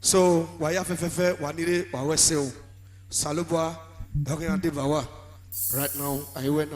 So why have fefe wanire wa wesel salubwa dokin ade bawa right now I went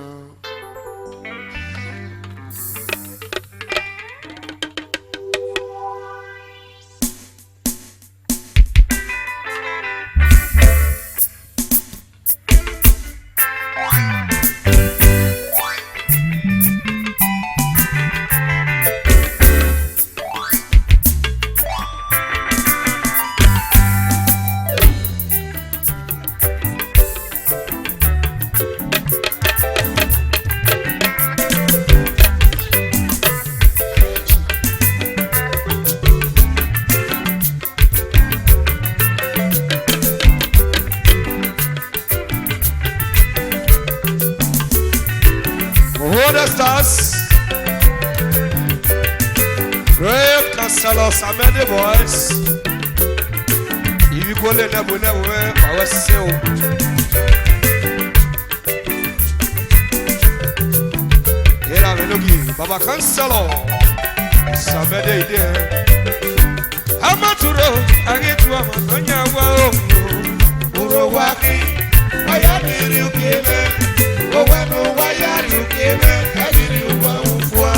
Great Cancelos, Amende boys. If you go there, never, I was so. Here I'm looking, Baba Cancelo. Samede there. Amaturo, I get to Amatonia. Urowaki, why are you giving? Oh, when why are you giving? I did you one for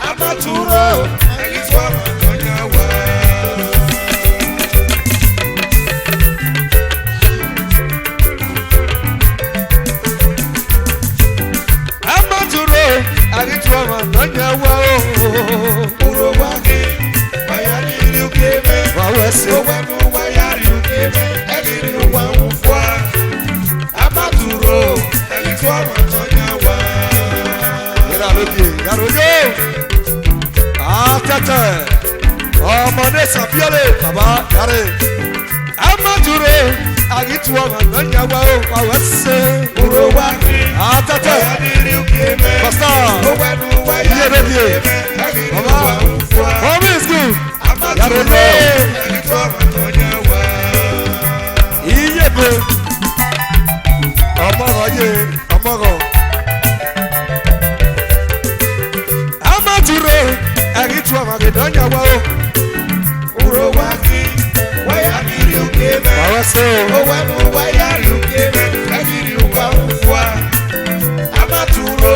Amaturo, I get to Amatonia. Amaturo, I get to Amatonia. Urowaki, why are you giving? Oh, when why are you giving? I did you one for Amaturo, I get to Amatonia. Tata, oh Monesa Piole, Baba, Yare. Amaturo, I get to Amatonia. I was saying, Urowaki, Tata, Pastor, Baba, is good. Amaturo, I get to Amatonia. Amago. Amaturo, I get to Amatonia. Urowaki, why are you giving? Oh, why are you giving? I give you one for Amaturo,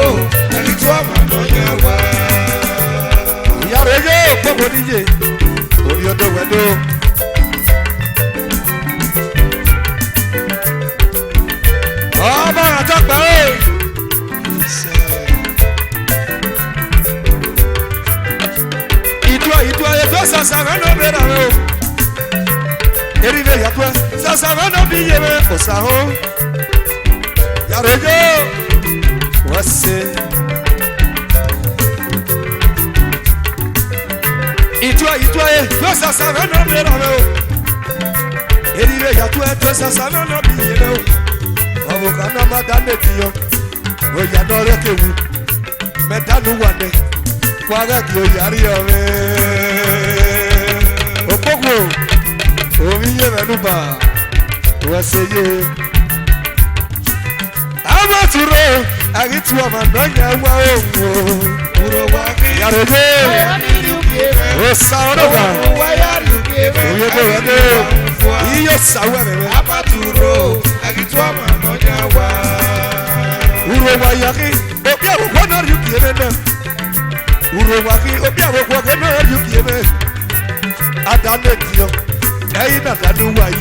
I get to Amatonia. Yarege, Pogodije, Oriodo Wedo. Oh, man, attack by Sasavano Berano. Erive Yakwa, Sasavano Bieme, Osaho Yarogo. What's it? Itwa, Sasavano Berano. Erive Yakwa, Sasavano Bieme. Avocana Madame Tio. Oh, Yanore Kewu. Metanu Wande. Wagaki Yario. Omiye menuba, waseye. Amaturo, agitu Amatonia wa Urowaki. Yaroge, Osaonoga. Oyebo wade, iyo sawe bebe. Amaturo, agitu Amatonia wa Urowaki. Obia wo na yukieme na. Urowaki, obia wo na yukieme. Adane dio. Hey, not a new way.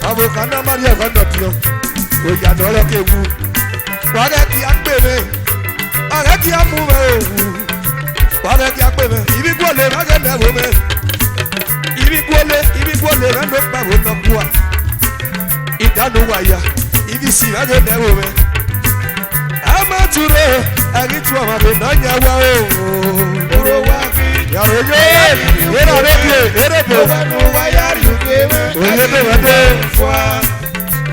Avocana Maria Vanotio. We got all of you. Wagaki Akbebe. Agaki Amu. Wagaki Akbebe. If you go there, I get that woman. If you go there, and look back with no poor. It don't know why. If you see, I get that woman. Amaturo, I get to Amatonia. Yaroge, why are you giving?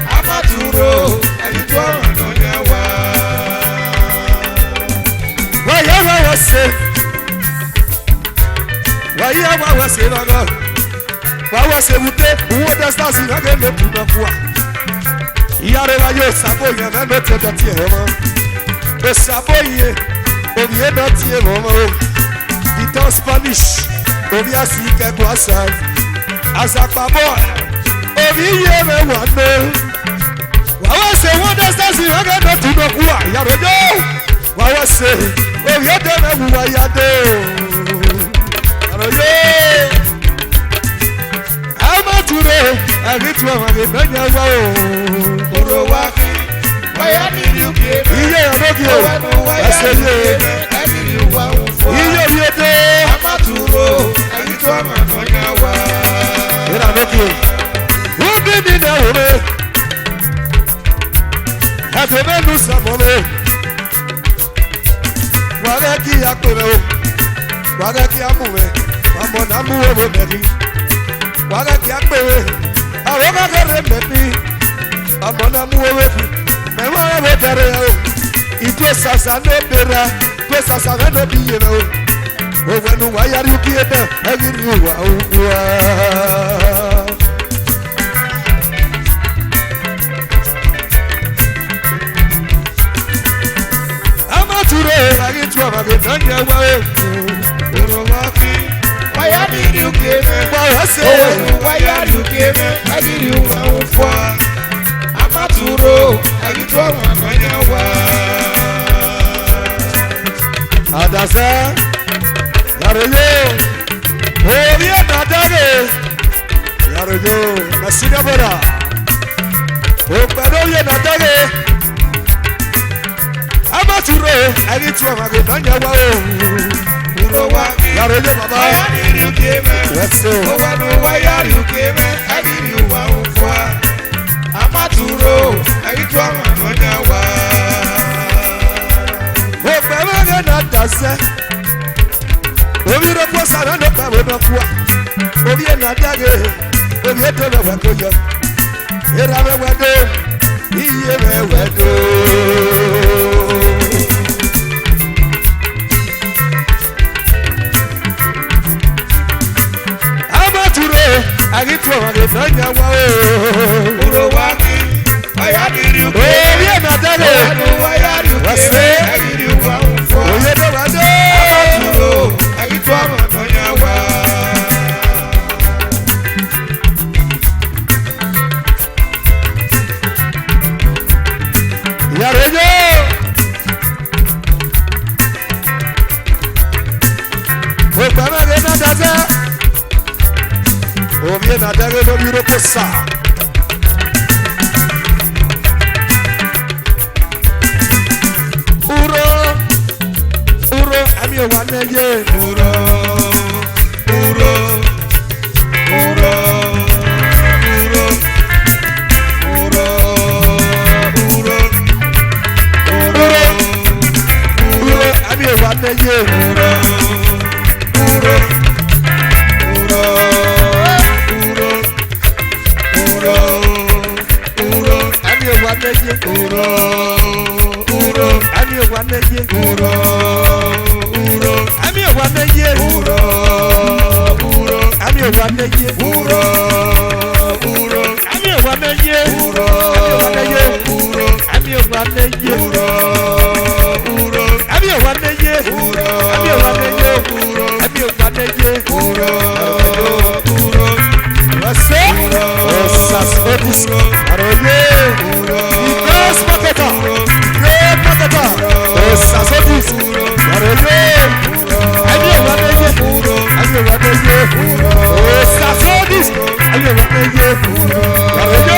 Amaturo, I get to Amatonia. Why I was safe? Why I was safe? Why was it with the water stars in again? Yareva, Saboya, and not the Tiama. The Saboye, of the end of Tiama. Dans Spanish, Obia Sika Kwasa, Asapa boy, obi ye me wane. Wawa se wonder stars you get not to know who I am. Wawa se, obi ye de me who I am. Aroye, amature, agitwa magenya wao. Urowaki, why did you give me? Iye anogio, aseye. Iye yede, Amaturo, agitwa magenya wao. Ira anogio. Ubi ni na ore. Ateme nu samole. Wagaki akpere o. Wagaki amuwe. Mamo na muwe bo meri. Wagaki akpere. Awoga kere meri. Mamo na muwe wefi. Mewa bo tere o. Ito sasa no bera. Ito sasa no biye o. Owenu wayari ukiede. Egiri uwa uwa. Magenya wao Urowaki, why did you give me? Why did you give me? I did you want for Amaturo, agitwa magenya wao. Adasa Yaroyo Oye Nadage Yaroyo Nasinabora Operoye Nadage Amaturo, I need to have a Nanya. Urowaki, Yaroyo Baba, why did you give me? let's go. Why are you give me? I did you want for Amaturo, agitwa magenya wao. Operoye Nadase Obi Roposa no Pabo no Kwa Obi Nadage Obi Tono Wakoyo Era Wedo Iye Wedo Agitwa magenya wao Urowaki, why did you give me? Oye Nadage Why are you give me? I did you want for Oye no Wado Amaturo, agitwa magenya wao. Yaroyo Operoye Nadase Obi Nadage no Europosa Uro Ami Owaneye Uro, uro, uro, uro, uro, uro, uro, Uro Ami Owaneye uro, uro, uro, uro, uro, Ami Owaneye uro, uro, Ami Owaneye uro, uro, Ami Owaneye uro, uro, Ami Owaneye uro, uro, Ami Owaneye uro, uro, Ami Owaneye uro, uro, Ami Owaneye uro, Ami Owaneye uro, Ami Owaneye uro, uro, Wase Osas Otis Aroye Ikos Maketa Great Maketa Osas Otis Aroye Ami Owaneye Ami Owaneye Osas Otis Ami Owaneye Aroye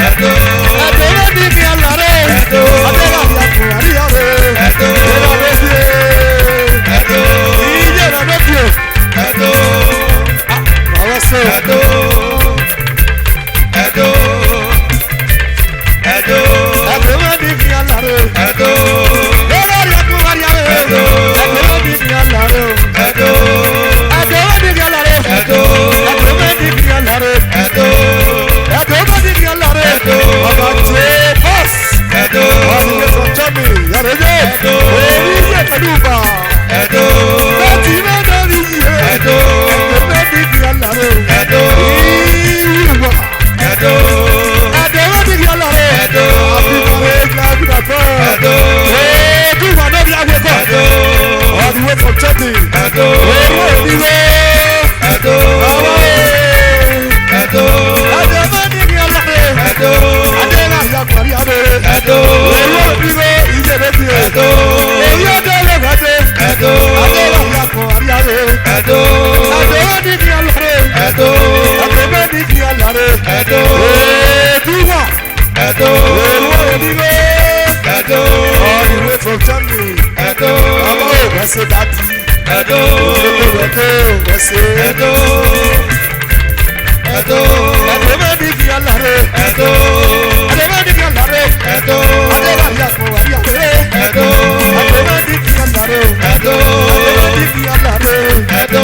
Adó, Edo. Edo ni ki alare. Edo. Edo ni ki alare. Edo. Diwa. Edo. Edo. Edo. All the way from Germany. Edo. Mama o gbèsè dati. Edo. Edo gbèsè. Edo. Edo. Edo ni ki alare. Edo. Edo ni ki alare. Edo. Adé wà ní àpò wà ní àpò. Edo. Edo ni ki alare. Edo. Edo ni ki alare. Edo.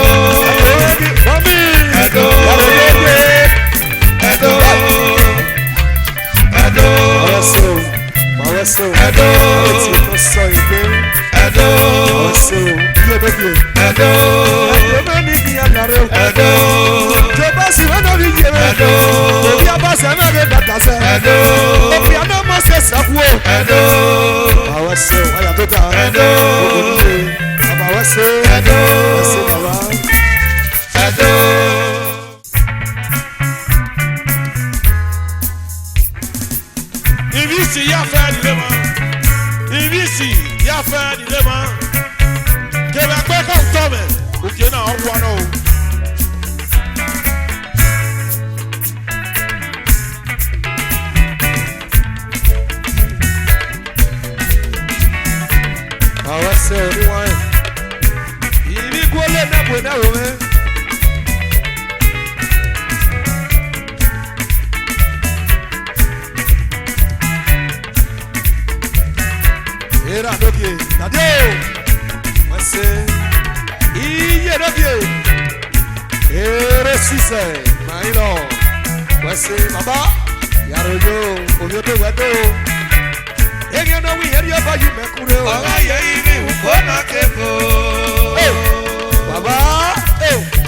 Edo ni mami. Edo. Yàrá yéye. Edo. Edo. Màwé so. Edo. Etí mo sọ ìgbé. Edo. Màwé so. Iye bébí. Edo. Edo ni ki alare. Edo. Jọba sì wọ́n náà fi yé mi. Edo. Òbí abáṣẹ mẹ́rin bàtà sẹ́. Edo. Òbí àná mọ̀ ṣe sàkúò. Edo. Màwé so. Wáyà tó ta. Edo. Ògùnlé. Màwé so. Edo. Ẹsẹ̀ bàbá. Edo. Ibisi ya fẹ́ nílé mọ́. Ibisi ya fẹ́ nílé mọ́. Kébà pé kọ́ tọ́ mẹ́. Òkè náà wọ́ náà o. Màwé so ní wọ́n. Ìbí gbólé náà bò náà wò mí. Era dokie, nadio. Wase. Iye dokie. Ere sise, mailo. Wase baba. Yarojo, oyoto wedo. Ege no wi eri oba yi mekure o. Ọ̀rọ̀ yẹ ibi ìwòkọ́nà kẹ́kọ̀ọ́. Baba,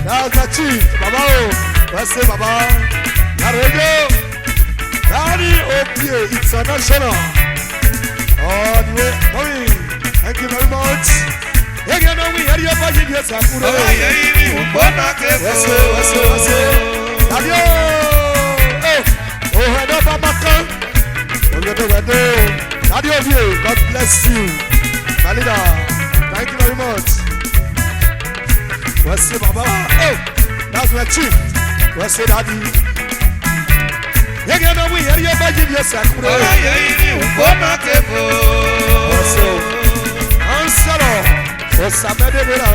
that's the chief. Baba o. Wase baba. Yarojo. Daddy Opie International. All the way, mommy. Thank you very much. Ege no wi eri oba yi bi sakure. Ọ̀rọ̀ yẹ ibi ìwòkọ́nà kẹ́kọ̀ọ́. Wase. Adio. Oh, no, Baba Kan. Oyodo. Adio, God bless you. Malida, thank you very much. Wase Baba. Oh, that's my chief. Wase Daddy. Ege no wi eri oba yi bi sakure. Ọ̀rọ̀ yẹ ibi ìwòkọ́nà kẹ́kọ̀ọ́. Wase. Ansalo. Osamede bera.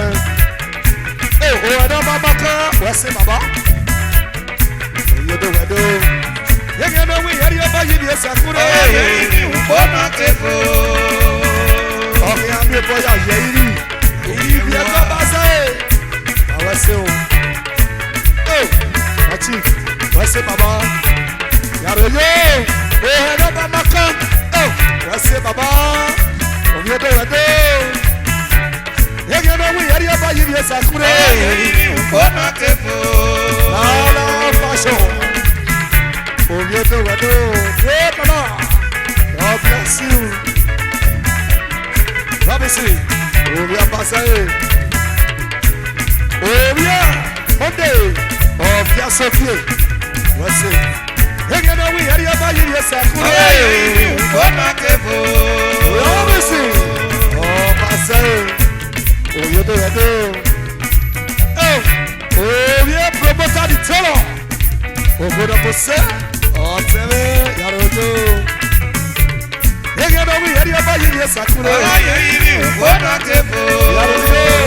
Oh, no, Baba Kan. Wase Baba. Oyodo. Ege no wi eri oba yi bi sakure. Ọ̀rọ̀ yẹ ibi ìwòkọ́nà kẹ́kọ̀ọ́. Ọ̀rẹ́ àmì bọ́yá yẹ irú. Ibi ẹ̀kọ́ bá sẹ́yìn. Àwọn ẹsẹ̀ o. My chief, wọ́n ṣe bàbá. Yàrá yóò. Òhè ló bá máa kán. Wọ́n ṣe bàbá. Òbí ọdọ rẹ̀ dé. Ege náà wí yẹ́rì ọba yìí bí ẹsẹ̀ àkúrẹ́. Ọ̀rọ̀ yẹ ibi ìwòkọ́nà kẹ́kọ̀ọ́. Lálá fashion. Òbí ọdọ rẹ̀ dé. Dé bàbá. God bless you. Rabisi, Obi Abasaye, Obi Monday, Obia Sophie, what's it? Hanging on, we had your body, yes, I could. Ọ̀rọ̀ yẹ ibi ìwòkọ́nà kẹ́kọ̀ọ́. Rabisi, Abasaye, Obi Odo, Obi promoted the terror. Obodo Pose, Oteme, Yarodo. Hanging on, we had your body, yes, I could. Ọ̀rọ̀ yẹ ibi ìwòkọ́nà kẹ́kọ̀ọ́.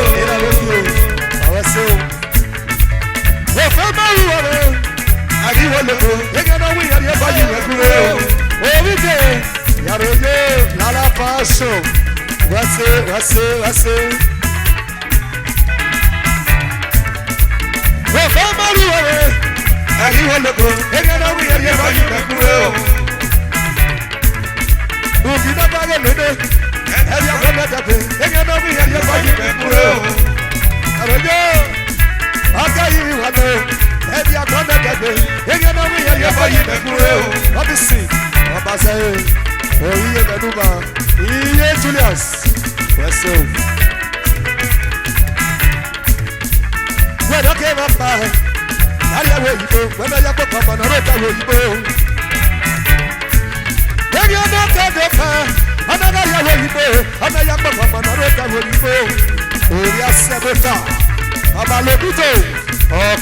Baba Lobito,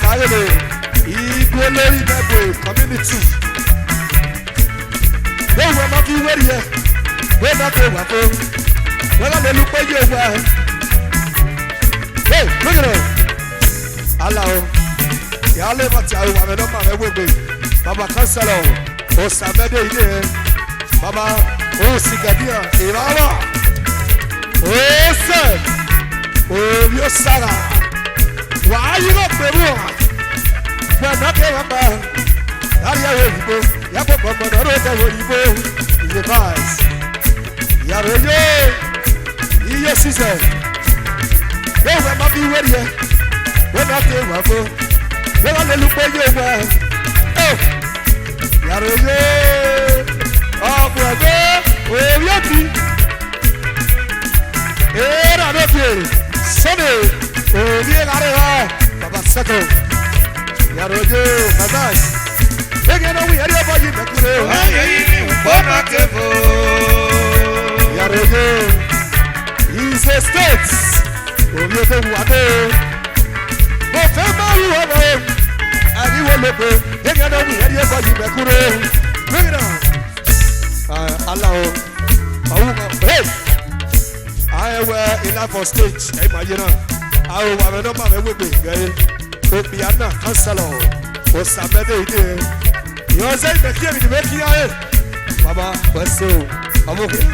Kayode, Igolori Bebo community. They were not you were here. We're not over for. We're not look for you. Hey, look at it. Allow. Yale Matau, I'm not my way. Baba Cancelo, Osamede, Baba, Sigadia, Irala, Sir, your Sarah. Why are you not the room? We're not there, man. The vice. Yaroye, yes, he said. They will not be ready. We're not there, Wako. They want to look for you. Oh, Yaroye, oh, brother, where you be? Eh, I don't know. Sunday, oh, dear, Baba Sato. Yaroye, Madas. Again, we are about you. Yaroye, he's a state. Oh, you know what? Oh, family, you are home. And you will look. Again, we are about you. Bring it on. Allow. Hey, I wear enough for stage. Imagine. I will have a number of women. Opiana, Cancelo. Osamede, you're saying that here in the making of it. Baba, what's so? I'm okay.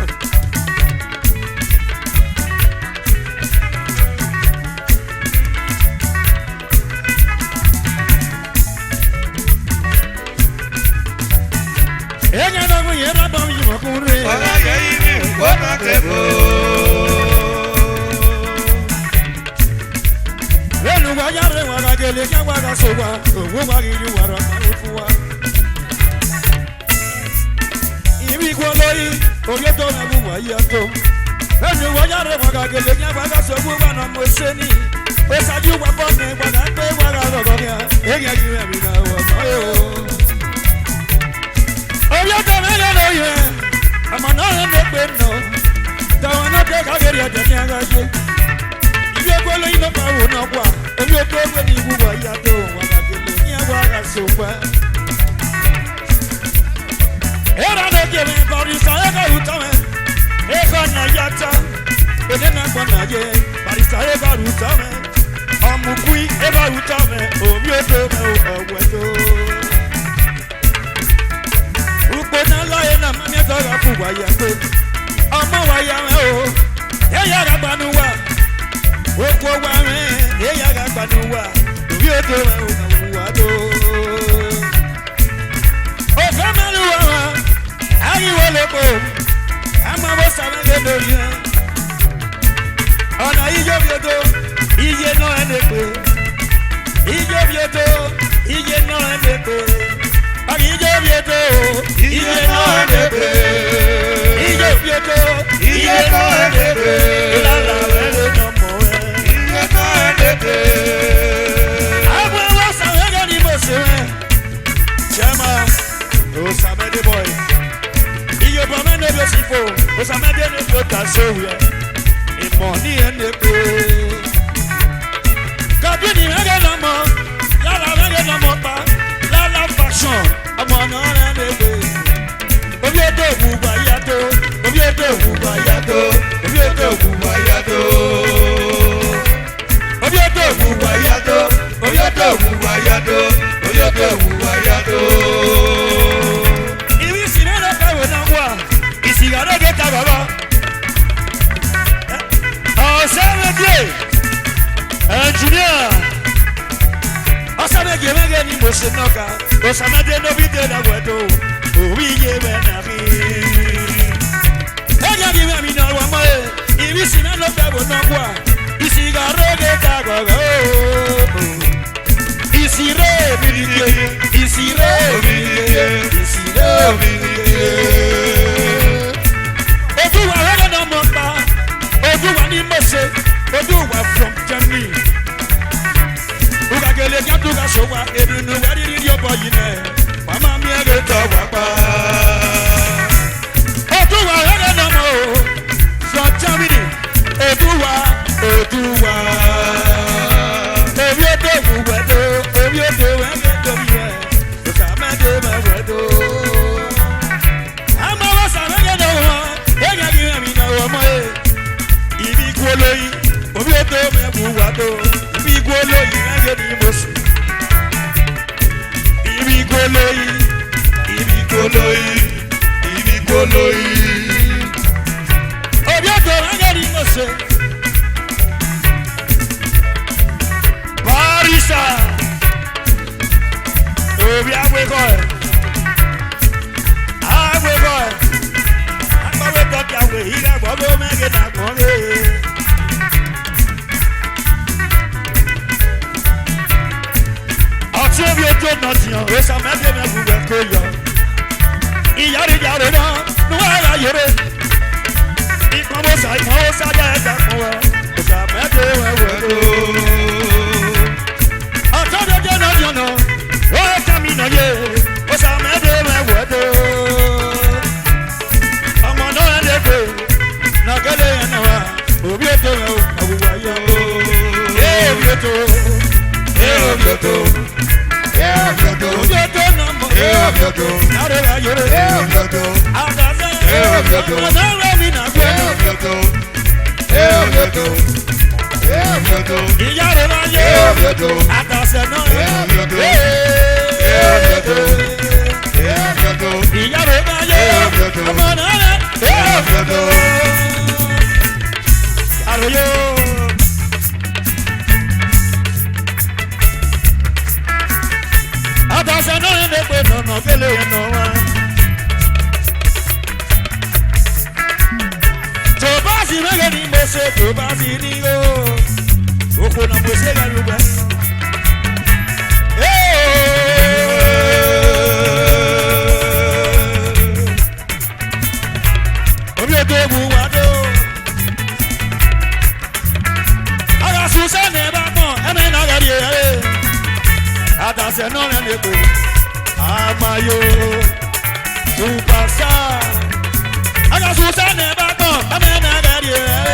ṣe. Barisa obi agbẹ́kọ̀ ẹ̀ agbẹ́kọ̀ ẹ̀ agbọ́wé tọ́kì àwẹ̀ yìí lẹ́gbọ́n bó mẹ́gẹ́ dàgbọ́n lé. Ọtí omi ojú ọ̀nà tìyàn ó sàmẹ́tẹ̀ mẹ́fù rẹ̀ kó yọ. Ìyá rẹ̀ yàrá náà ní wọ́n ara yẹrẹ. Ìpamọ́sà ìmọ̀ọ́sà jẹ́ ẹ̀dá kan wẹ̀ ó sàmẹ́tẹ̀ wẹ̀wẹ̀ ló. Ọ̀tọ́dọ̀dọ̀ náà yànnà ó kàmí náà yẹ ó sàmẹ́tẹ̀ wẹ̀wẹ̀ ló. Ọmọ náà lè gbé nàgẹ́lẹ́ yẹn náà wá òbí ètò rẹ̀ ó àwùwá yẹ ó. Èèbí ètò èèbí ètò. Tó bá sì ní o, oko náà mo ṣe lẹ́nu gbẹ. Omi ètò ewu wa dó. Ara sùn sẹ́ni bá pọ̀, ẹ̀mí náà rẹ̀ di ẹ̀rẹ́. Àtàṣẹ náà rẹ̀ lè kó. Àmàyò Superstar. Ara sùn sẹ́ni bá pọ̀, ẹ̀mí náà rẹ̀ di ẹ̀rẹ́.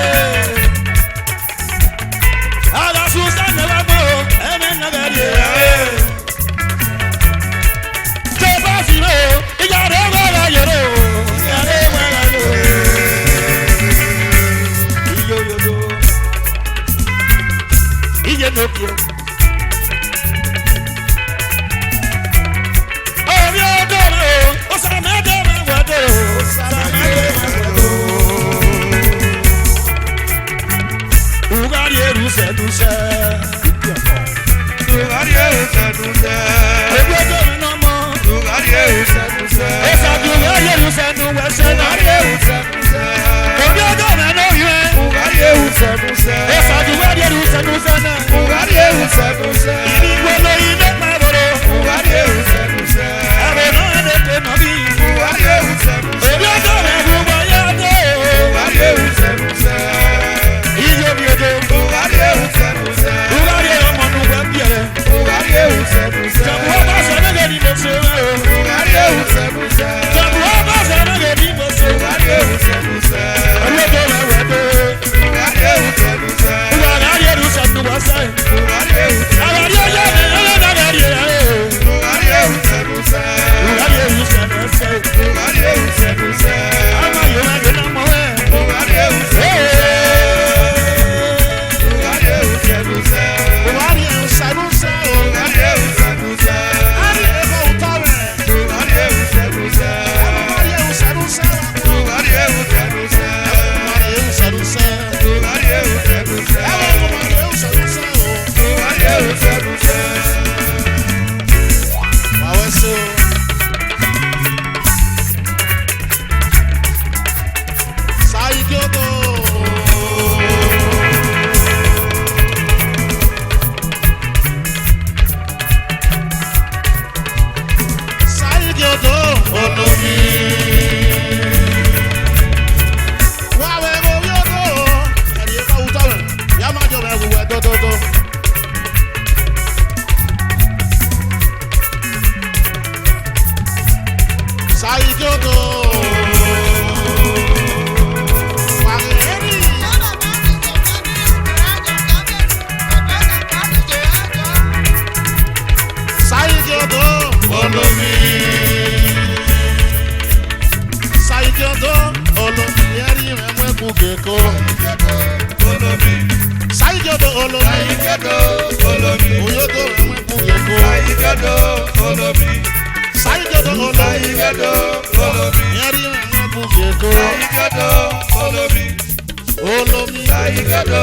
Olomi. Sayigodo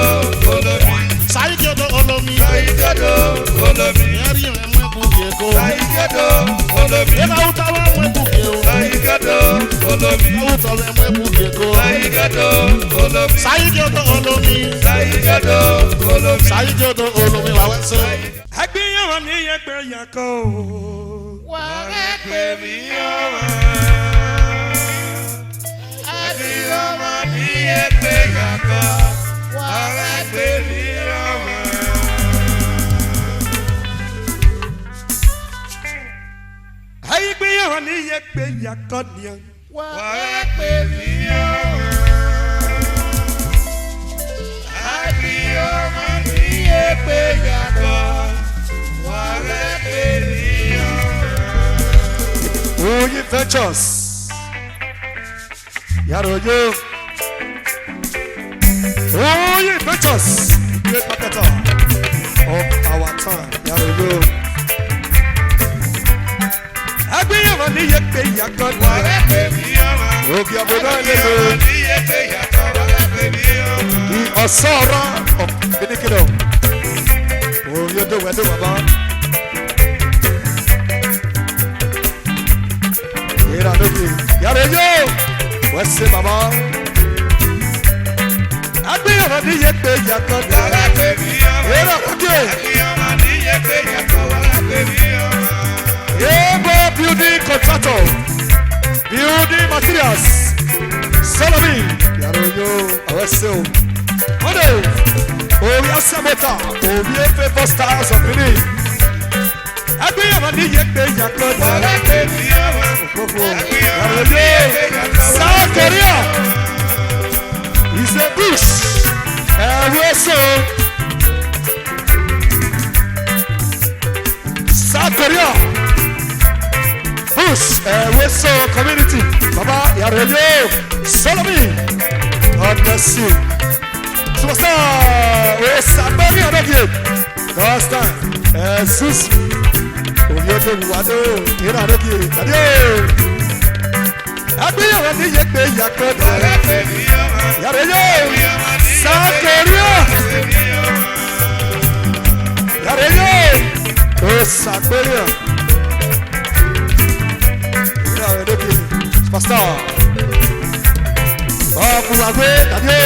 Olomi. Sayigodo Olomi. Sayigodo Olomi. Yari mwe kukieko. Sayigodo Olomi. Eka utawa mwe kukieko. Sayigodo Olomi. Utawa mwe kukieko. Sayigodo Olomi. Sayigodo Olomi. Sayigodo Olomi. Sayigodo Olomi wawenso. Agbéyàwó ní ẹgbẹ́ yàkọ́ o. Wàá pè mí ọ̀wá. Agbéyàwó ní ẹgbẹ́ yàkọ́. Wàá pè mí ọ̀wá. Agbéyàwó ní ẹgbẹ́ yàkọ́ ni ọ. Wàá pè mí ọ̀wá. Agbéyàwó ní ẹgbẹ́ yàkọ́. Oye Ventures Yaroyo Oye Ventures great marketer of our time Yaroyo Agbéyàwó ní yẹpẹ yàtọ̀ òkè àbúrò ẹlẹ́nu ọ̀sọ́ọ̀rọ̀ ọ̀gbẹ́nìkìlọ̀ oye tó wẹ̀ tó bàbá. Yaroyo, wẹ́sẹ̀ bàbá. Agbéyàwó ní yẹpẹ yàtọ̀ dára. Yẹ́rọ kúndé. Yebo building contractor, building materials, Solomon. Yaroyo, wẹ́sẹ̀ o. Mọ́dé, orí ọ̀sẹ̀ mọ́ta, orí efe for stars of Benin. Agbéyàwó ní yẹpẹ yàtọ̀ dára. South Korea is a bush. Also, South Korea bush. Also, community. Baba Yaroyo, Solomon, God bless you. Superstar, we somebody on the game. Last time, Jesus. Oyoto Wado, here are the game. Agbéyàwó ní yẹpẹ yàtọ̀ dára. Yaroyo, South Korea. Yaroyo, South Korea. Here are the game. Superstar. Ọ̀pọ̀lọpọ̀ tàbí.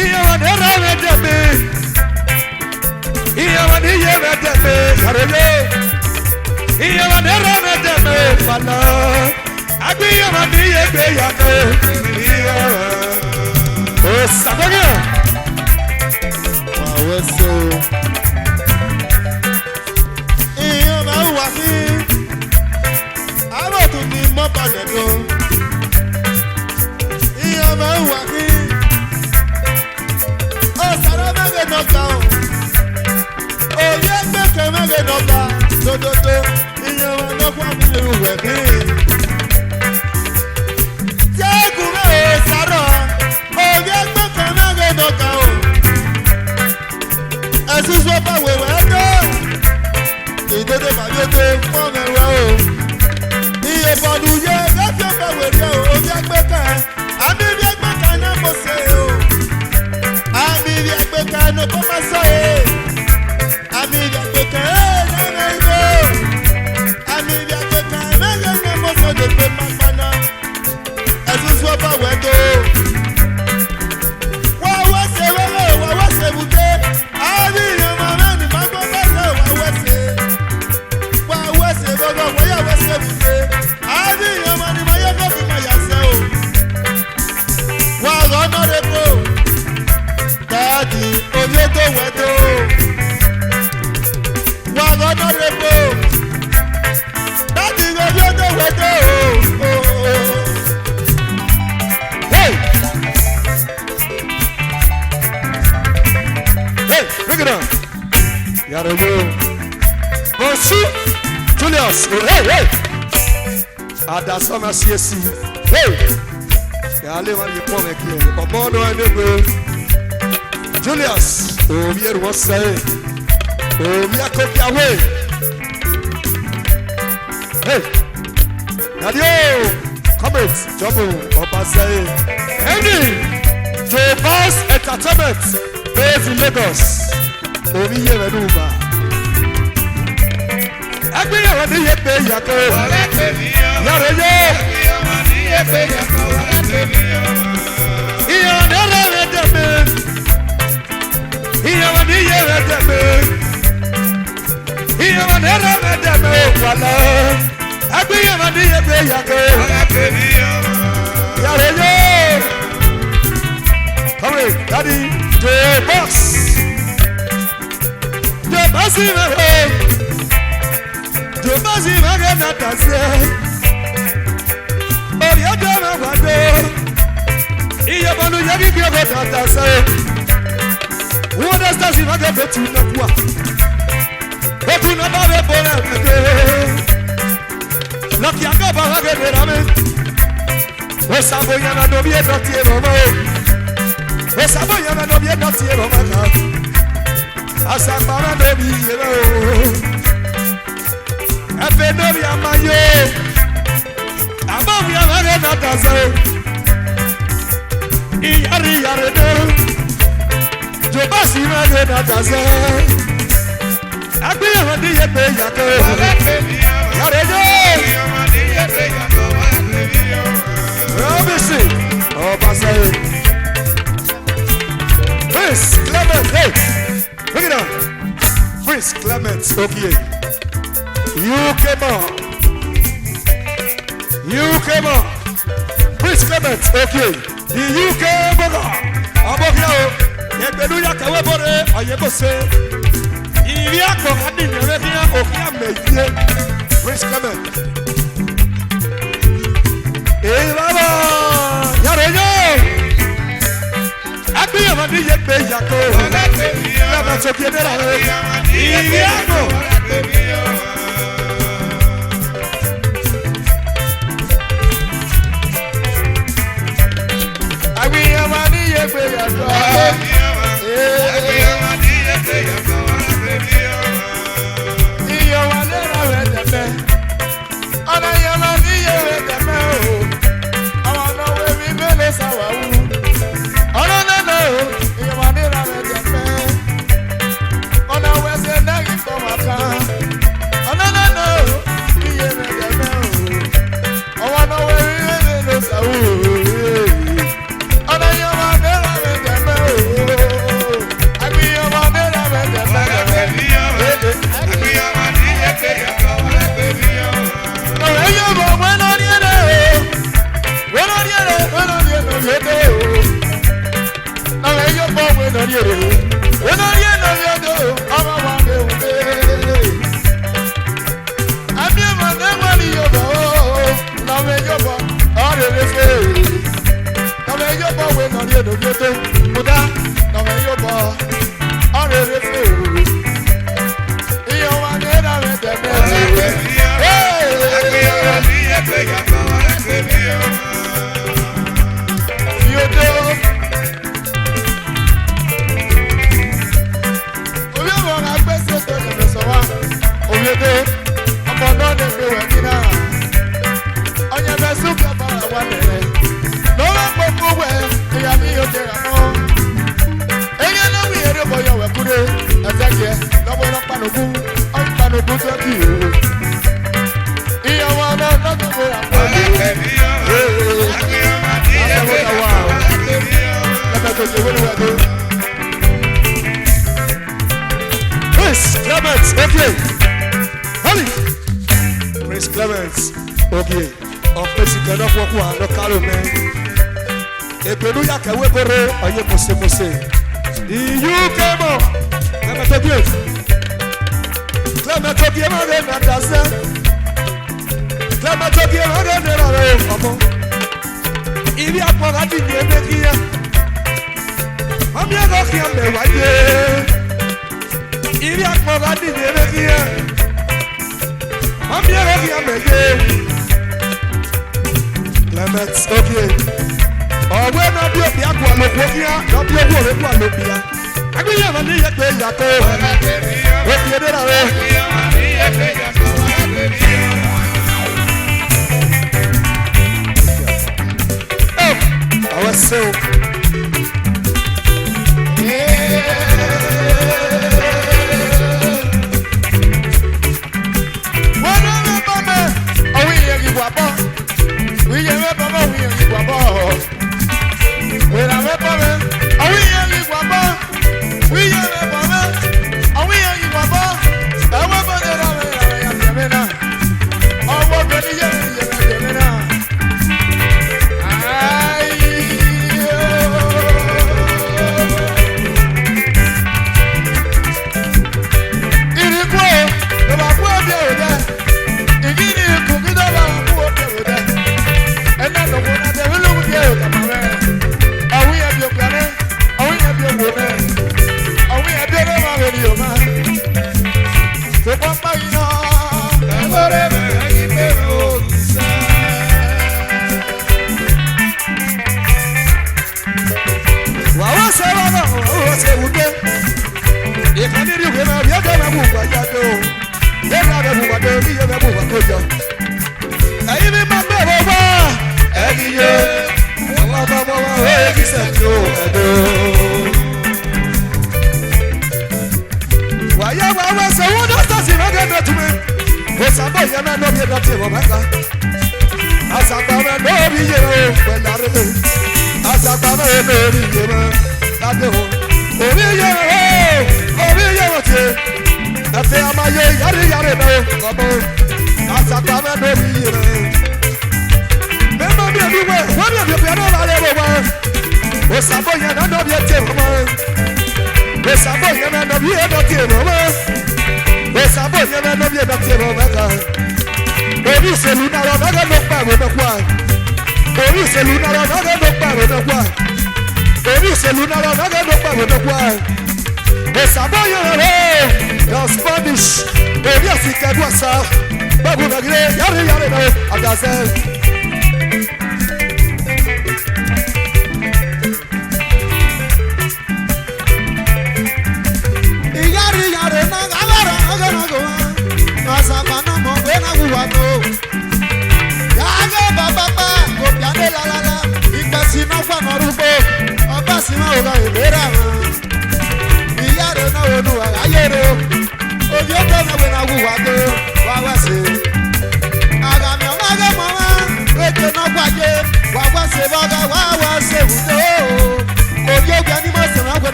Ìyàwó ní ọ̀rọ̀ rẹ̀ dẹ̀bi. Ìyàwó ní yẹ rẹ̀ dẹ̀bi. Yaroyo. Ìyàwó ní ọ̀rọ̀ rẹ̀ dẹ̀bi. Fàlà. Agbéyàwó ní yẹgbẹ́ yàtọ̀. Ìyàwó. Sàkóyè. Wàwẹ́ so. Ìyàn máa ń wà sí. Àwọn òtún ni mọ́ balẹ̀ lọ. Ìyàn máa ń wà sí. Ó sàrọ̀ mẹ́gẹ̀ nọ́ta o. Òye gbẹ̀kẹ̀ mẹ́gẹ̀ nọ́ta. Dododo. Ìyàn máa ń lọ́kọ́ àmì ìlú rẹ̀ bí. Jẹ́gùn mẹ́rin sàrọ̀. Òye gbẹ̀kẹ̀ mẹ́gẹ̀ nọ́ta o. Ẹ̀sùn sọ́pà wẹ̀wẹ̀ dọ́. Ìdodo bàjọ́dé fún ẹ̀rọ o. Iye bọ̀dù yẹ lọ́jọ́ bẹ̀wẹ̀ rí o. Omi ẹgbẹ́ kan, àmì ibi ẹgbẹ́ kan náà mo ṣe o. Àmì ibi ẹgbẹ́ kan náà kó má sọ e. Àmì ibi ẹgbẹ́ kan náà ìbò. Àmì ibi ẹgbẹ́ kan náà mo sọ de pé má gbaná. Ẹ̀sùn sọ bá wẹ̀ tó. Wọ́n wá ṣe wẹ́wẹ́ wọ́n wá ṣe bùté. Àmì ìyẹn máa mẹ́rin má gbọ́ bẹ́ẹ̀ náà wọ́n wá ṣe. Wọ́n wá ṣe gbọ́dọ̀ wọ́n yà wá ṣe bùté. Àmì ìyẹn máa ní máa yẹ kó fi máa yà sẹ́ o. Wọ́n rọ̀ ọ́nà rẹ̀ kó. Dáàdì omi tó wẹ̀ tó. Wọ́n rọ̀ ọ́nà rẹ̀ kó. Dáàdì omi tó wẹ̀ tó. Hey! Hey, bring it on. Yaroyo. Bonsu. Julius. Hey, hey. Adasoma CSC. Hey. Yale mari po me ki. Omono enegbe. Julius. Omi eru won say. Omi akoki awe. Hey. Nadio. Comrades, Double, Obasai. Andy, Jobas Entertainment, based in Lagos. Omiye Renuba. Agbéyàwó ní yẹ pé yàtọ̀. Yàrá yẹ. Ìyàwó ní ọ̀rọ̀ rẹ̀ dẹ̀mẹ̀. Ìyàwó ní yẹ rẹ̀ dẹ̀mẹ̀. Ìyàwó ní ọ̀rọ̀ rẹ̀ dẹ̀mẹ̀ wàlá. Agbéyàwó ní yẹ pé yàtọ̀. Yàrá yẹ. Come on, Daddy, the boss. The boss in the home. The boss in the home, not to say. Oh, you're done, I'm going to do. You're going to get me about that, say. What does that mean? I'm going to do the work. But you know about the ball, I'm going to do. Lucky, I'm going to get it. Oh, somebody, I'm going to be a doctor. Osabo yana no bi na tie ro maka. Asakara no bi yero. Efe no bi amayo. Abawu ya mare na tazo. Iyari yare do. Jobasi mare na tazo. Agbe ya di ye pe yako. Yare do. Robisi. Obasai. Prince Clement, hey, bring it on. Prince Clement, okay. You came on. Prince Clement, okay. The UK burger. Abokiao. Yebeluya kawebore ayebose. Iria ko adi nyerekia okia meye. Prince Clement. Hey baba, yareyo. Agbéyàwó ní yẹ pé yàtọ̀. Lọ́ba tó kí ẹni rà rẹ̀. Ìyí àgbò. Agbéyàwó ní yẹ pé yàtọ̀. Ìyàwó lẹ́rọ rẹ̀ dẹ̀mẹ́. Ọ̀nà ìyàwó ní yẹ rẹ̀ dẹ̀mẹ́ o. Ọmọ náà wẹ̀ mí mẹ́lẹ̀ sáwàwù. Prince Clement, okay. Of course, you cannot walk one, no carry man. Ebeluya kawebore, oye mose. You came on. Clement okay. Clement okay, man, na dasa. Clement okay, man, na ra omo. Ibi apora di ni ebekiya. Mami ego ki am be waye. Ibi apora di ni ebekiya. Mami ego ki am be ye. Clement okay. Ọ̀wé náà bí òbí àgbò àlòkù òkìá náà bí owó rẹ̀ kú àlòkìá. Agbéyàwó ní yẹ pé yàtọ̀. Òkì èdè rà rẹ̀. so.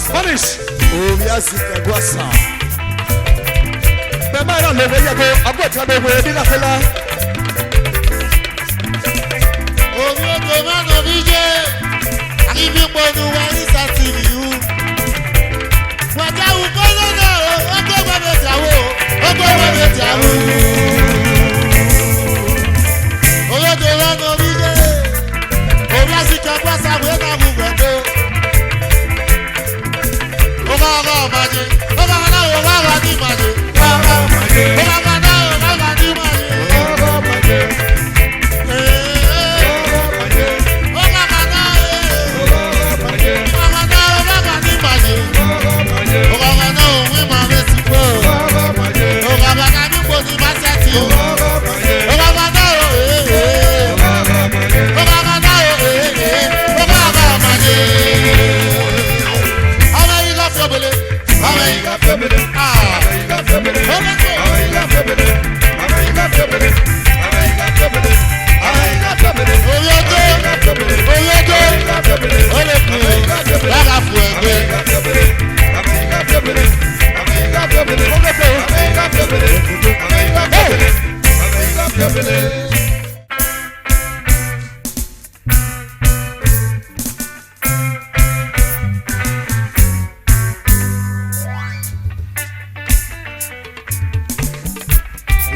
Spanish. Obiasi Kagwasa. Bemara lebe yago abota bebe bila fela. ibi pọ̀nù wa ní sátìrì wù. Wàjà wù kọ́lọ́ náà ọgbọ́n wọn bẹ jàwó ọgbọ́n wọn bẹ jàwó. Olóde lọ́nà orílẹ̀ òun á sì kẹ́kọ̀ọ́ sáwé náà mú gbẹ̀dọ̀. Ó bá ọmọ ọ̀bàjẹ́ ó bá ọmọ náà ó bá wà ní ìbàjẹ́. Ó bá ọmọ náà ó bá wà ní ìbàjẹ́.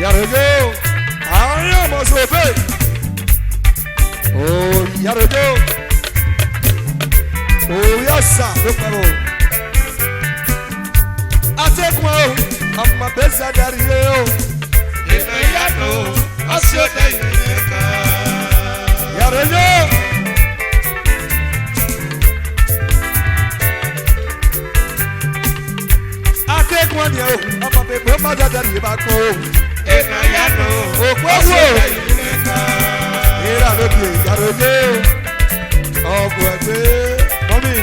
Yarojo, àwọn ọmọ sọ̀bẹ̀. Oh, Yarojo. Oh, yasa ló pẹ̀lú. Atẹ́kùn o, ọmọ bẹ́sẹ̀ darí o. Ìnà ìyànà ọ̀sẹ̀ ọ̀dẹ̀ ìrìn kan. Yarojo. Atẹ́kùn ni o, ọmọ bẹ́sẹ̀ darí bá kọ́ o. Ìnà ìyànà Òpó ọ̀sẹ̀ wò. ọ̀dẹ̀ ìrìn kan. Ìrà lóde Yarojo. Ọ̀bù ẹ̀gbẹ́ mọ́mí.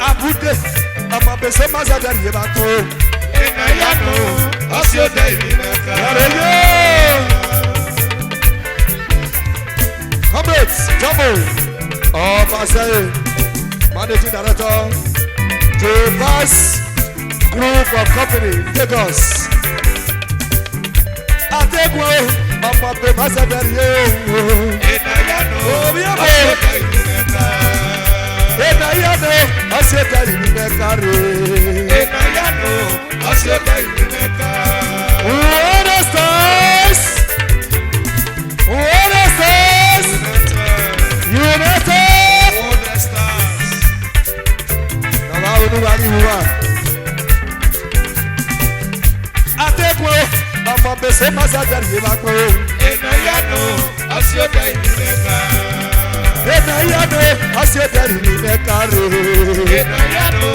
Abúdé ọmọ bẹ́sẹ̀ darí bá kọ́ o. Ìnà ìyànà ọ̀sẹ̀ ọ̀dẹ̀ ìrìn kan. Yarojo. Comrades, Jumbo, Ọbaṣẹ́yẹ, Managing Director, Jovas Group of Company, Lagos. Atẹ́gùn o, ọmọ pé Màṣẹ́bẹ̀rì yóò. Ìnà ìyànà Omi ẹ̀bọ̀. ọ̀sẹ̀ ọ̀dẹ̀ ìrìn kan. Ìnà ìyànà ọ̀sẹ̀ tẹ̀lé ní mẹ́kàrè. Ìnà ìyànà ọ̀sẹ̀ ọ̀dẹ̀ ìrìn kan. What a stars! What a stars! United! Bàbá olúwa ní ìhùwà. Atẹ́kùn o, ọmọ bẹ̀sẹ̀ Màṣẹ́bẹ̀rì yìí máa pọ̀ o. Ìnà ìyànà ọ̀sẹ̀ ọ̀dẹ̀ ìrìn kan. Ìnà ìyànà ọ̀sẹ̀ tẹ̀lé ní mẹ́kàrè. Ìnà ìyànà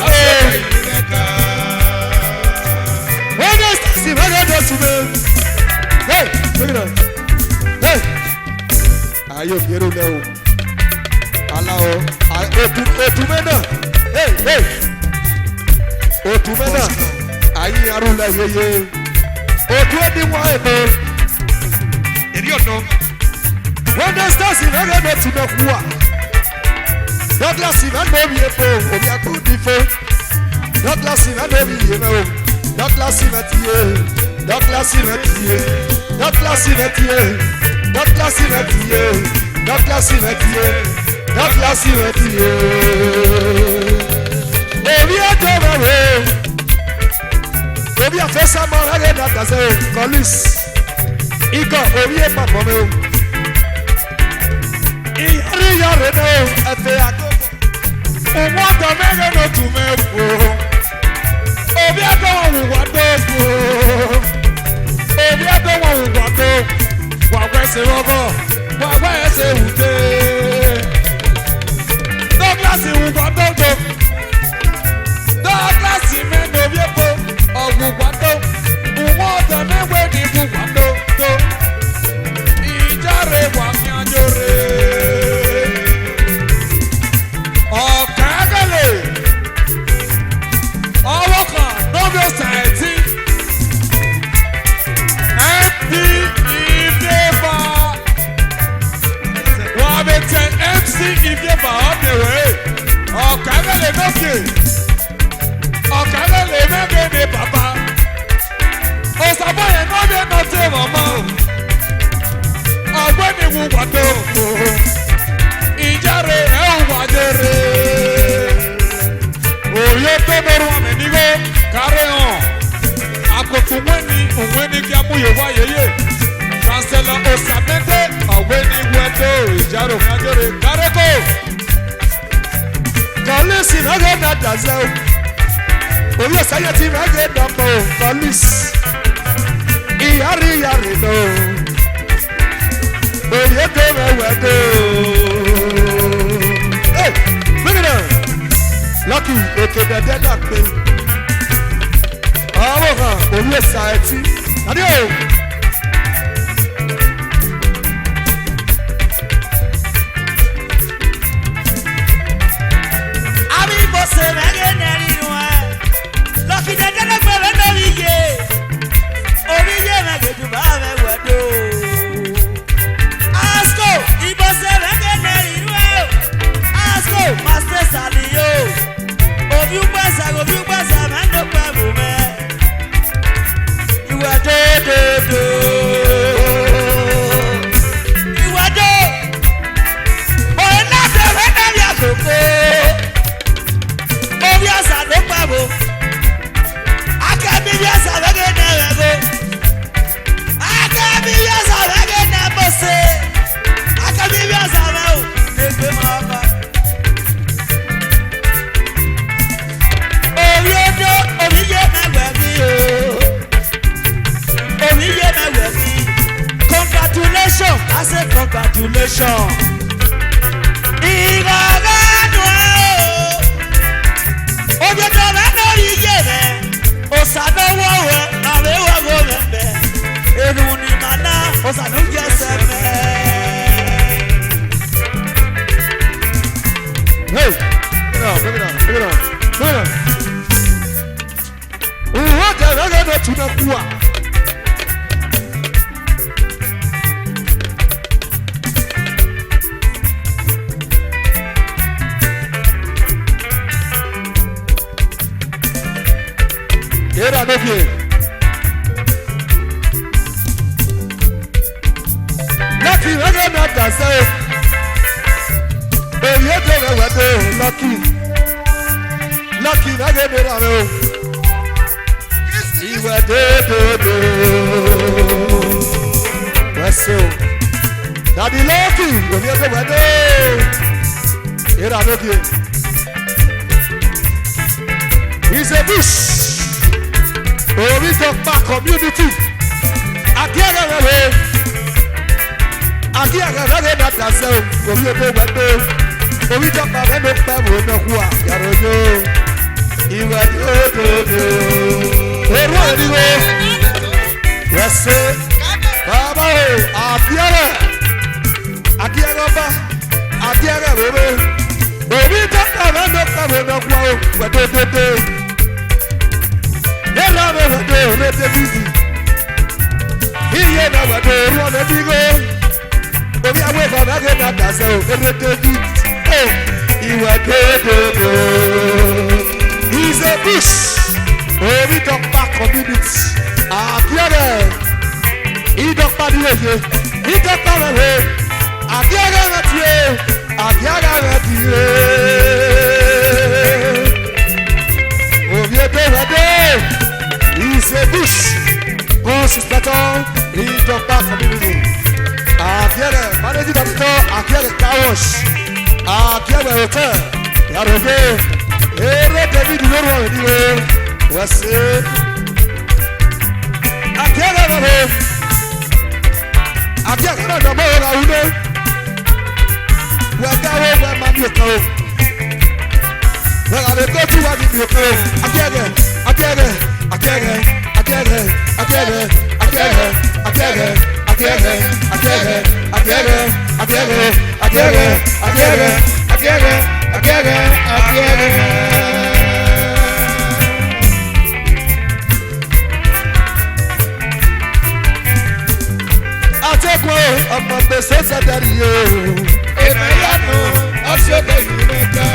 ọ̀sẹ̀ ọ̀dẹ̀ ìrìn kan. What a stars! What a stars! Hey, look at that. Hey! Ayé òkèrè lẹ o. Aláwo, òtúmẹ́ náà. Hey, hey! Òtúmẹ́ náà. Ayé arúlẹ̀ yeye. Òtú ẹni wọ́n èpo. Èrí ọ̀nà. Wọ́n dé stars ìrẹ́lẹ̀ ní ti náà wúwa. Douglas ìrẹ́lẹ̀ omi epo, omi akúndìfo. Douglas ìrẹ́lẹ̀ omi yìí náà o. Douglas ìrẹ́tì yé. Douglas ìrẹ́tì yé. Douglas ìrẹ́tì yé. Douglas ìrẹ́tì yé. Douglas ìrẹ́tì yé. Douglas ìrẹ́tì yé. Omi ẹ̀dọ́ rẹ̀ wò. Omi àfẹ́sàmọ́ rẹ̀ dàgbà sẹ́ o. Kọ́lís. Ikọ̀ omi ẹ̀ pàpọ̀ mi o. Ìyárí yàrá náà o. Ẹ̀fẹ̀ àgọ́gọ́. Òun ọ̀dọ̀ mẹ́rin ló tún mẹ́ fò. Omi ẹ̀dọ́ wọn wùwà tó fò. Omi ẹ̀dọ́ wọn wùwà tó. Wàgbẹ́ ṣe rọ́bọ̀. Wàgbẹ́ ṣe wùdé. Douglas wùwà tó tó. Douglas mẹ́rin omi ẹ̀kọ́. Ọ̀wùwà tó. Òun ọ̀dọ̀ mẹ́wẹ́ ní wùwà tó tó. Ìjáre wà ní àjòrè. Ọ̀kẹ́gẹ́lẹ̀. Ọwọ́ kan lọ́dọ̀ sàìtì. MP ìdèbà. Wà dàzẹ́ o. Orí ọ̀sáyẹ̀ ti rẹ̀ gé dọ̀pọ̀ pọ́lís. Ìyárí ìyárí lọ. Òye tó rẹ̀ wẹ̀ dé o. Mímìnà lọ́kì òkè dẹ̀dẹ̀ dà pé. Ọwọ́ kan orí ọ̀sá ẹtí. Adé o. Se me viene el lo que te queda por el noville, o ville me que tu va a ver guardo. Asco, y vos se me viene el asco, más te salió. O vi un pasa, me no puedo ver. Y guardo, y guardo, o no se me cambia coco. Biasa no pavo, akami biasa vege na vego, akami biasa vege na bose, akami biasa veo negbe mama. Oyodo omiye mewemi o, omiye mewemi. Congratulations, I say congratulations. Igaga no. Oye tó bá lórí iye rẹ̀, òsàdánwò rẹ̀, àwẹ̀wò rẹ̀ bẹ̀. Èrù ni màná, òsàdúnjẹ sẹ́mẹ̀. Hey, bring it on. Òwò kẹ̀rẹ́ rẹ̀ ló tún kú à. Era no pie. Lucky, I got not that say. Oh, you don't know what they lucky. Lucky, I got it on. You were dead. That's so. Daddy lucky, you don't know what they. Era no pie. He's a bush. Orí Dọ́gba community akíyàgàrà rẹ̀ nà dàsẹ́ o orí ebe wẹ́dẹ́ orí Dọ́gba rẹ̀ ló pẹ́ wò mẹ́kú à yàrá ojú ìwé dòdòdò orú òdìgbò wẹ́sẹ̀ bàbá o akíyàgàbá wẹ́wẹ́ orí Dọ́gba rẹ̀ ló pẹ́ wò mẹ́kú à wẹ́dẹ́dẹ́dẹ́. Yẹ́nà bẹ̀ wẹ̀dẹ̀ ọ̀nà tẹ̀lifí. Iye náà wẹ̀dẹ̀ ọ̀rú ọ̀nà dígò. Omi àwọn ìfọ̀nà gẹ̀ náà dàsẹ̀ ò ẹ̀rọ tẹ̀lifí. Ìwẹ̀ dòdòdò. He's a bush. Orí Dọ́gba community. Àkíyẹ̀rẹ̀. Ìdọ́gba ni èyí. Ìdọ́gba rẹ̀ rẹ̀. Àkíyẹ̀rẹ̀ rẹ̀ tiẹ̀. Àkíyẹ̀rẹ̀ rẹ̀ tiẹ̀. Omi ẹgbẹ́ wẹ̀dẹ̀. He's a bush. Oh, sister Tom, Dọ́gba community. Akíyẹ̀rẹ̀ managing director, Akíyẹ̀rẹ̀ car wash. Akíyẹ̀rẹ̀ hotel. Yàrá eré David lórí ọ̀rẹ́ ni o. Wọ́n ṣe. Akíyẹ̀rẹ̀ rẹ̀. Akíyẹ̀rẹ̀ náà dọ̀bọ̀ ọ̀rọ̀ àwùjọ. Wọ́n dáwọ́ wọ́n máa ní òkè o. Wọ́n àlè tó tún wá ní òkè o. Akíyẹ̀rẹ̀. Atẹ́kùn ọmọ gbèsè sẹ́dẹ̀rì yóò. Èmi yàtọ̀ ọ̀ṣọ́ tẹ̀yìn mẹ́ta.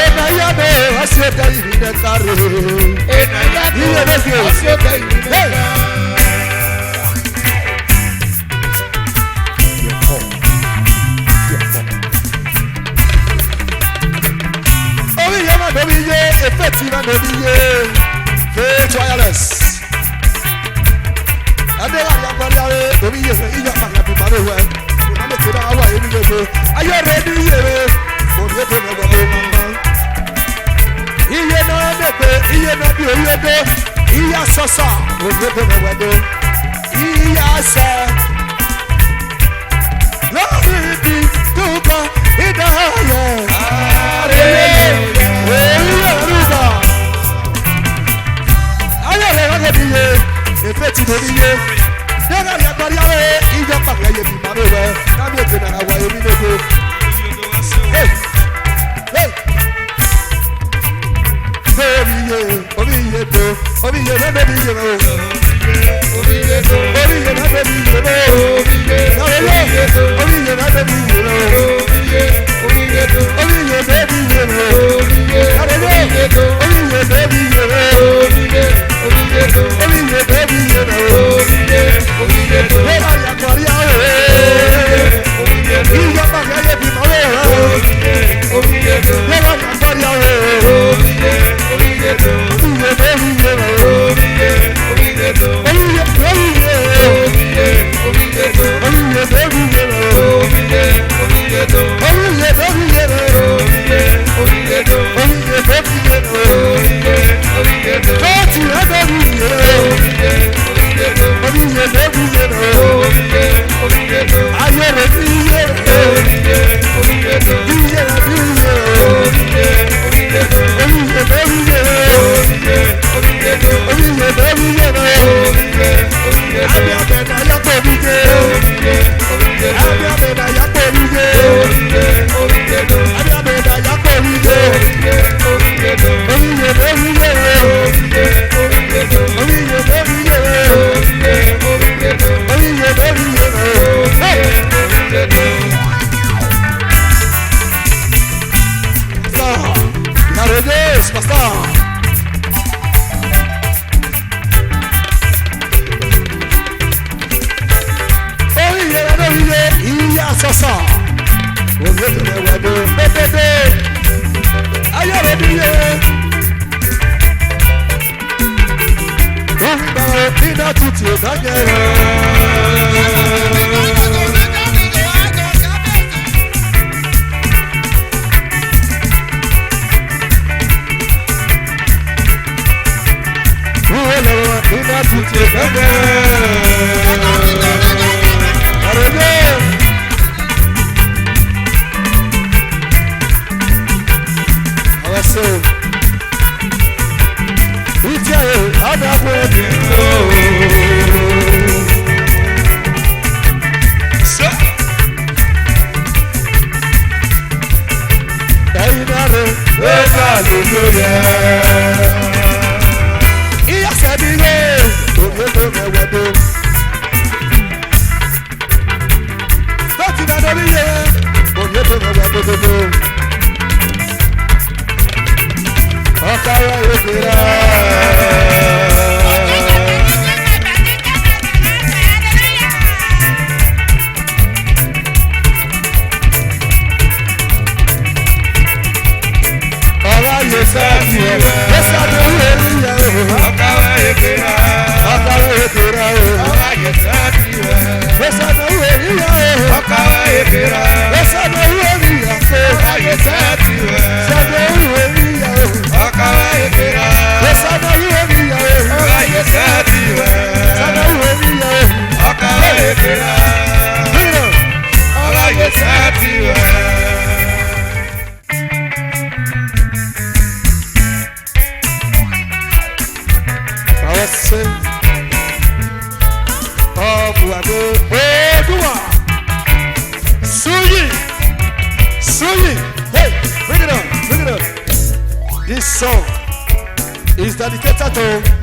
Ena yano asiota irine kare. Ena yano asiota irine kare. Orí yẹn máa dọ̀bí yé, efé tí máa dọ̀bí yé, faith wireless. Adéwà ni agbárí ayé, dọ̀bí yé fẹ́ iyọ̀ pàtàkì pàdé wẹ̀. Ìmọ̀lẹ̀ tí wọ́n wà yé ní gbogbo. Ayé rẹ̀ ní yé rẹ̀, òní ètò ìrẹ̀wẹ̀ ló máa ń bá. iye náà dègbè iye náà bí oyédè iye sọsọ ògbógbó mẹwẹdò iye àṣẹ lórí ibi dúkọ ìdáyẹ àrẹyẹ èyí òrùbọ ayẹyẹ rẹ bí iye èfé tí mo níye nígbà tí a parí àwọn ìjọ pàgẹ́ yẹ bí màmí rẹ kámi ètò ìnáwó àwọn èmi lóko. Omiye do, omiye na baby ye mo. Omiye do, omiye na baby ye mo. Omiye do, omiye na baby ye mo. Omiye do, omiye baby ye mo. Omiye do, omiye baby ye mo. Omiye do, omiye baby ye mo. Omiye do, ora ya koria o. Omiye do, iya pa ga ye bi mo o. Omiye do, ora ya koria o. Omiye do.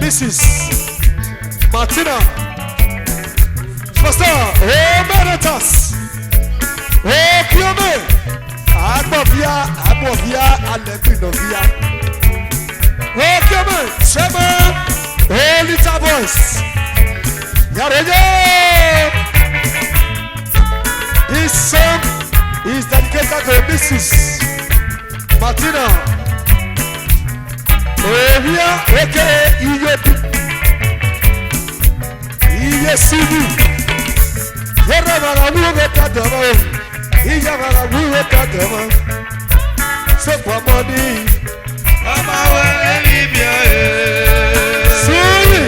Mrs. Martina, Pastor, Emeritus, Kiome, Agbovia, Alepinovia, Kiome, Chairman, Little Voice, Yareje. This song is dedicated to Mrs. Martina. Ohia eke iye sibu yere marabu beta dama iya marabu beta dama so kwa money Sorry,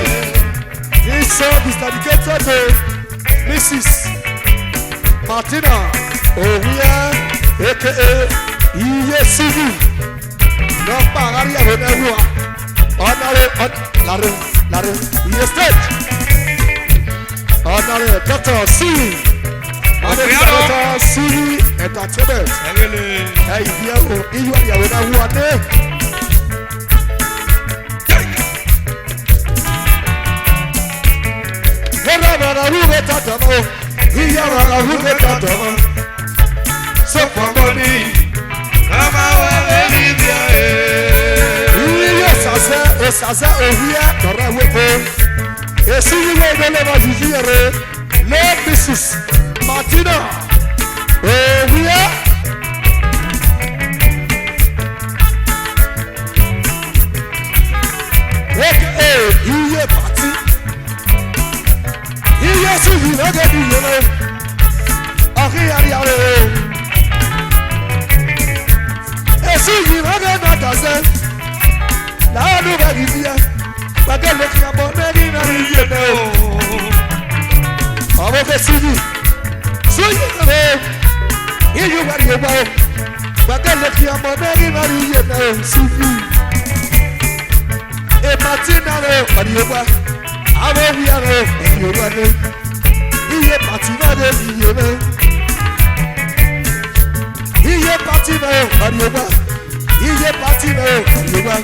this song is dedicated to Mrs. Martina Owia, aka Iyesivu. Nọ́pà àárí ẹ̀rọ ẹ̀rọ ọ̀nàrẹ̀ iye state. Ọ̀nàrẹ̀ Dr. Siri. Dr. Siri Entertainment. Ẹ̀yìn ẹ̀rọ iyú ẹ̀yàwó náà wú adé. Yẹ́rọ àmàlà wúwo tàtà mọ́. Iye àmàlà wúwo tàtà mọ́. Sọ̀pọ̀ mọ́ ni. Osase ohia tọrọ wepo esi yiwe ebele ma zizi yere le Mrs. Martina ohia aka iye pati iye suvi lọgẹ di yere ọkiyari are esi yi lọgẹ nadazẹ. Láàánú bá kì í fi ẹ́ gbàgẹ́ lè fi àbọ̀ mẹ́rin náà ní iye náà o. Ọmọ fẹ́ síbi sóyè rẹ̀ iyú wà ní ọgbà o. Gbàgẹ́ lè fi àbọ̀ mẹ́rin náà ní iye náà o síbi. Èpàtí náà rẹ̀ ọ̀dì ọgbà. Àwọn òwúyà rẹ̀ ọ̀dì ọgbà ní. Iye pàtí náà rẹ̀ iye náà. Iye pàtí náà ọ̀dì ọgbà. Iye pàtí náà ọ̀dì ọgbà.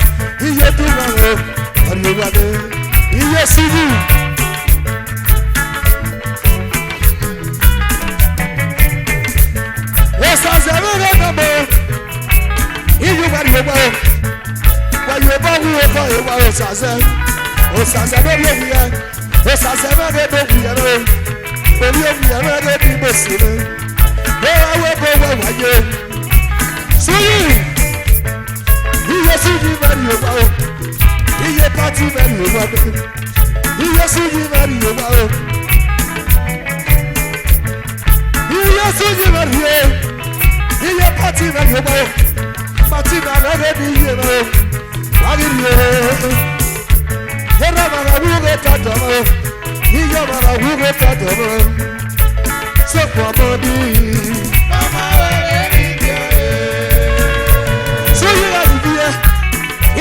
Iye dúró o, ọ̀nìwàdé, iye síbù. Òṣàṣẹ́ rẹ̀ nàbọ̀, iyú wà ní ọgbà o. Wàyí ọba wú ọkọ ìwà òṣàṣẹ́. Òṣàṣẹ́ lórí òwúyẹ, òṣàṣẹ́ rẹ̀ ló wúyẹ rẹ̀. Orí òwúyẹ rẹ̀ bí mo sì rẹ̀. Bẹ́ẹ̀ wẹ́ bọ́ wẹ́ wáyé. Súyì. Iye suji mẹ́rin yóò wá o, iye pati mẹ́rin yóò wá o, iye suji mẹ́rin yóò wá o, iye suji mẹ́rin yóò, iye pati mẹ́rin yóò wá o, pati mẹ́rin ní iye náà o, wáyé yóò, yẹ́rọ mara wúwo tàdọ̀ o, iye mara wúwo tàdọ̀ o, sọ̀kọ̀ ọmọ ní.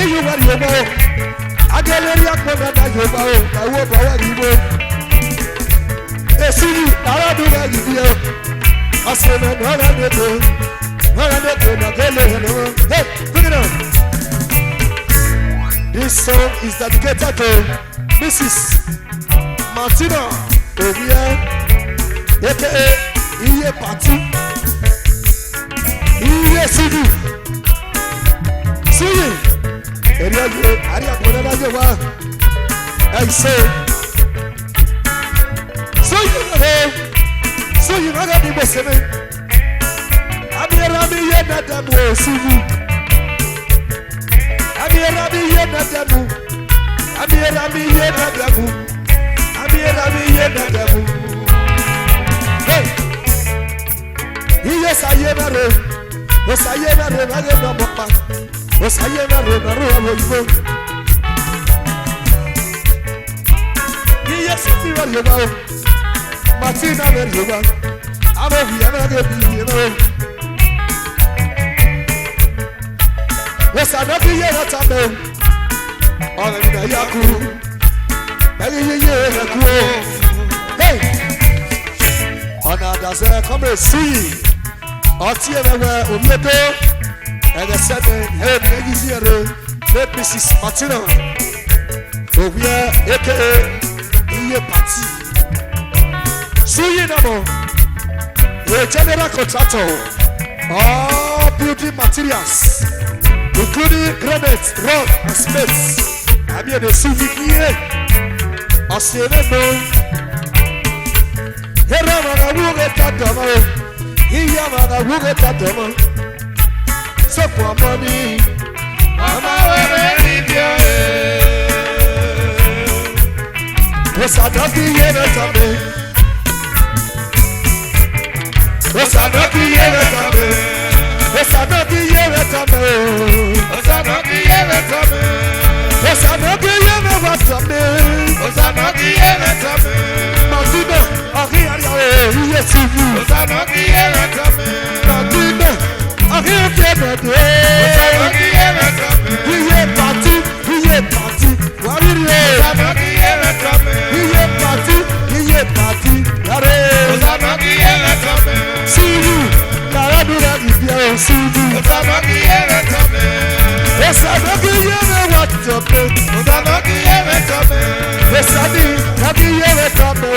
Iyu wà ní ọgbà o, agẹlẹ́rí àpọ̀nà náà yóò bá o, àwọn ọba wà ní ibò. Èsì yìí, aráàlú wà ní ibi o, ọ̀sẹ̀ náà ní ọ̀rẹ́ nìkan, nàgẹ́lẹ́ ẹ̀ lọ́wọ́. Hey, bring it on. This song is dedicated to Mrs. Martina Ovia, aka Iye Pati, Iye Sidi, Sidi. Eri aye, ari akọ̀nà lájẹ̀ wá. Ẹ̀sẹ̀. Sọ́yìn náà sọ́yìn náà ní gbèsè mi. Abiyara mi yé nàdàmú òsínú. Abiyara mi yé nàdàmú. Abiyara mi yé nàdàmú. Abiyara mi yé nàdàmú. Iye sáyé náà rẹ̀, òsáyé náà rẹ̀ náà rẹ̀ náà mọ̀ pa. Osaye na ro amo ibo. Iye sisi wa yoba o. Martina na yoba. Amo via na ge bi no. Osa na bi ye na tabe. Ona mi na yaku. Beli ye na ku o. Hey. Ona da se come see. Oti ewe omieto. And I said, hey, let Mrs. Martina Ovia, aka Iye Pati. Suyi Namo, a general contractor, all building materials, including granite, rock, and cement. I mean, the Suyi here, I say, no. Here, I'm going to get that done. Here, I'm going to get that done. For money, Mama will leave you. What's a doggy ever to me? What's a doggy ever to me? What's a doggy ever to me? What's a doggy ever Osanoki yeme watame. Martina, aki ariawe, iye tivu. Martina, aki kemede. Iye party, warire. Iye party, yare. Sivu, yara dura ibia o sivu. Osanoki yeme watame. Osanoki, aki yeme watame.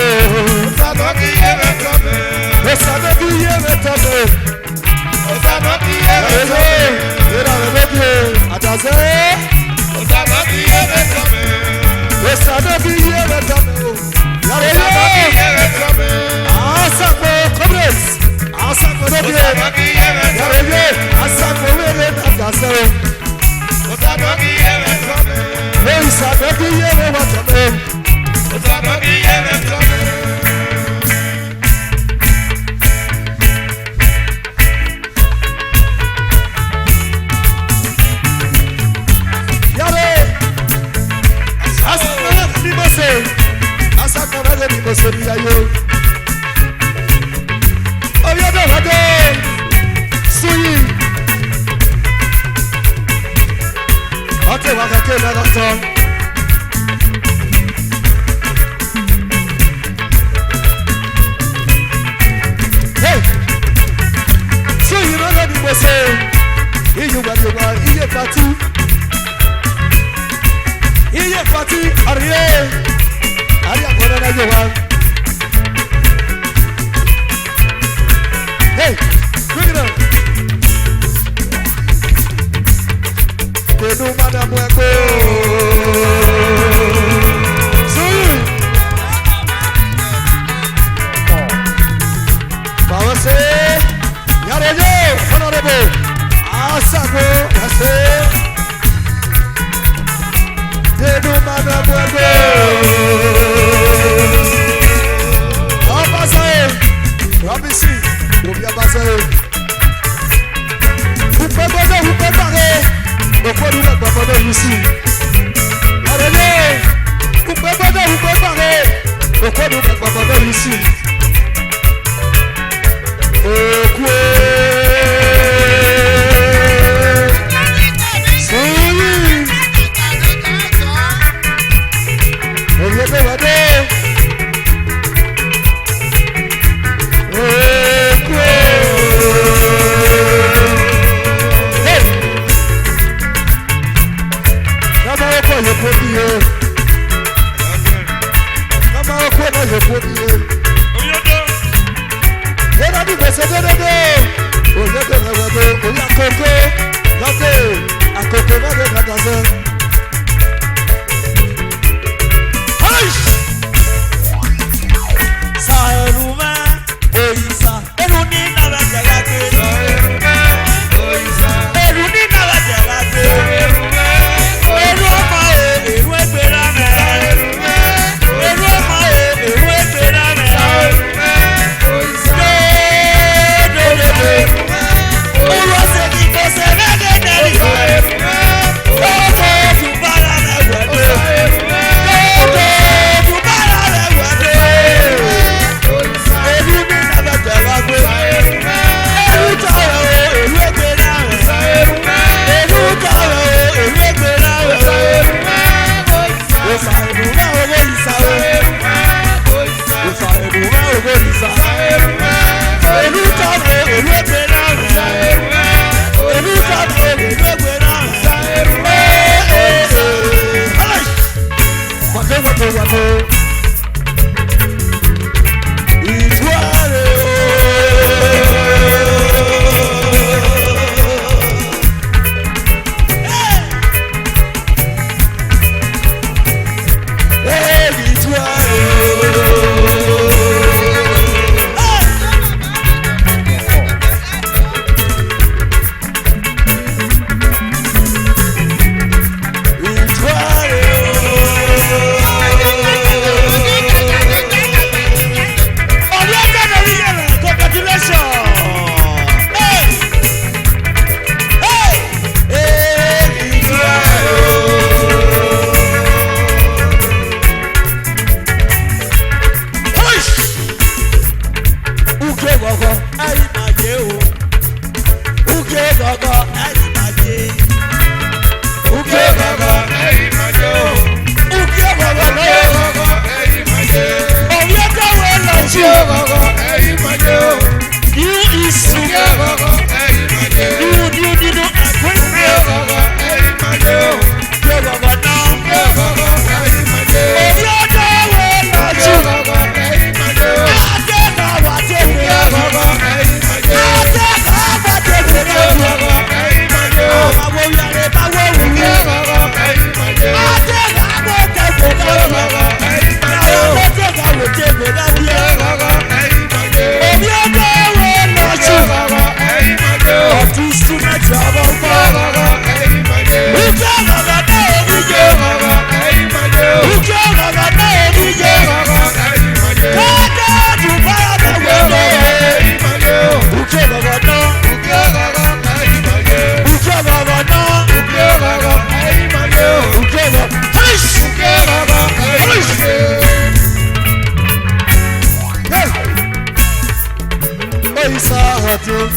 Oisa ọ̀tún.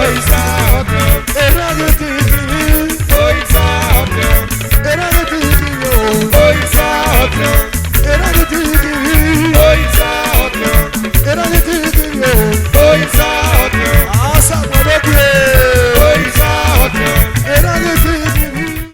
Oisa ọ̀tún. Erage tìbí. Oisa ọ̀tún. Erage tìbí o. Oisa ọ̀tún. Erage